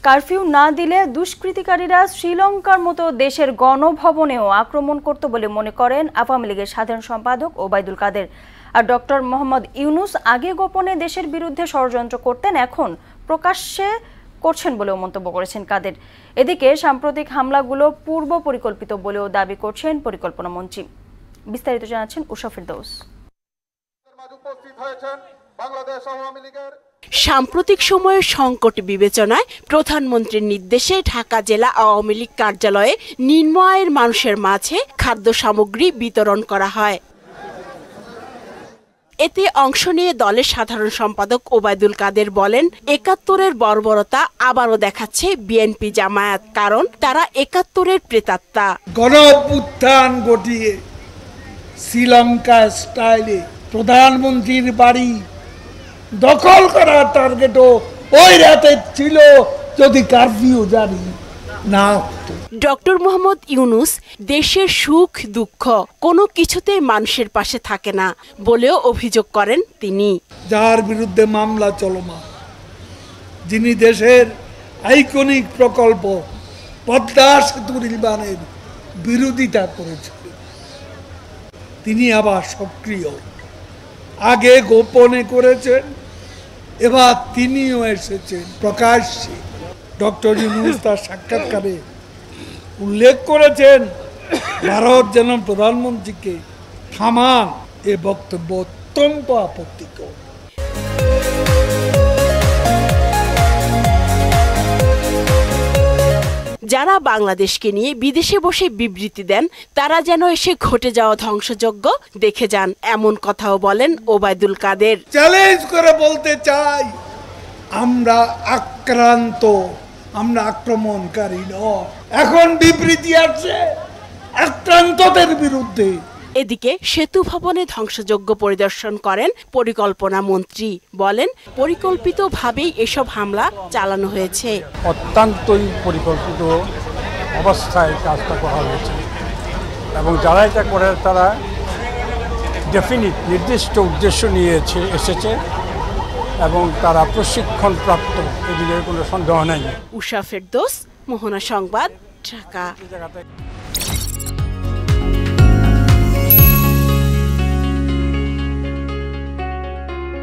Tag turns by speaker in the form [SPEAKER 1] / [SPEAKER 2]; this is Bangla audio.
[SPEAKER 1] কারফিউ না দিলে দুষ্কৃতিকারীরা শ্রীলঙ্কার মতো দেশের গণভবনেও আক্রমণ করত বলে মনে করেন আওয়ামী লীগের সাধারণ সম্পাদক ওবায়দুল কাদের। আর ডক্টর মোহাম্মদ ইউনুস আগে গোপনে দেশের বিরুদ্ধে ষড়যন্ত্র করতেন, এখন প্রকাশ্যে করছেন বলেও মন্তব্য করেছেন কাদের। এদিকে সাম্প্রতিক হামলাগুলো পূর্ব পরিকল্পিত বলেও দাবি করছেন পরিকল্পনা মন্ত্রী। বিস্তারিত জানাচ্ছেন উষা ফেরদৌস।
[SPEAKER 2] সাম্প্রতিক সময়ে সংকট বিবেচনায় প্রধানমন্ত্রীর নির্দেশে ঢাকা জেলা আওয়ামী লীগ কার্যালয়ে নিম্ন আয়ের মানুষের মাঝে খাদ্য সামগ্রী বিতরণ করা হয়। এতে অংশ নিয়ে দলের সাধারণ সম্পাদক ওবায়দুল কাদের বলেন, ৭১-এর বর্বরতা আবারও দেখাচ্ছে বিএনপি জামায়াত, কারণ তারা ৭১-এর প্রেতাত্মা।
[SPEAKER 3] গণঅভ্যুত্থান ঘটিয়ে শ্রীলঙ্কা স্টাইলে প্রধানমন্ত্রীর বাড়ি দখল করার টার্গেটও ওই রাতে ছিল যদি কারফিউ জারি না হতো।
[SPEAKER 2] ডক্টর মোহাম্মদ ইউনুস দেশের সুখ দুঃখ কোনো কিছুতেই মানুষের পাশে থাকে না বলেও অভিযোগ করেন তিনি।
[SPEAKER 3] যার বিরুদ্ধে মামলা চলমান, যিনি দেশের আইকনিক প্রকল্প পদ্মা সেতু নির্মাণের বিরোধিতা করেছিলেন, তিনি আবার সক্রিয়। আগে গোপনে করেছেন, এবার তিনিও এসেছেন প্রকাশ্যে। ডক্টর ইউনুস তার সাক্ষাৎকারে উল্লেখ করেছেন, ভারত যেন প্রধানমন্ত্রীকে থামান। এ বক্তব্য অত্যন্ত আপত্তিকর।
[SPEAKER 2] যারা বাংলাদেশকে নিয়ে বিদেশে বসে বিবৃতি দেন, তারা যেন এসে ঘটে যাওয়া ধ্বংসযজ্ঞ দেখে যান, এমন কথাও বলেন ওবায়দুল কাদের।
[SPEAKER 3] চ্যালেঞ্জ করে বলতে চাই, আমরা আক্রান্ত, আমরা আক্রমণকারী নয়। এখন বিবৃতি আছে আক্রান্তদের বিরুদ্ধে।
[SPEAKER 2] এদিকে সেতু ভবনে ধ্বংসযজ্ঞ পরিদর্শন করেন পরিকল্পনা মন্ত্রী, বলেন পরিকল্পিতভাবেই এসব হামলা চালানো হয়েছে।
[SPEAKER 4] অত্যন্তই পরিকল্পিত অবস্থায় কাজটা করা হয়েছে এবং যারা এটা করে তারা ডেফিনিট নির্দিষ্ট উদ্দেশ্য নিয়ে এসেছে এবং তারা প্রশিক্ষণ প্রাপ্ত, এদিকে কোনো সন্দেহ নেই।
[SPEAKER 2] উষা ফেরদৌস, মোহনা সংবাদ, ঢাকা।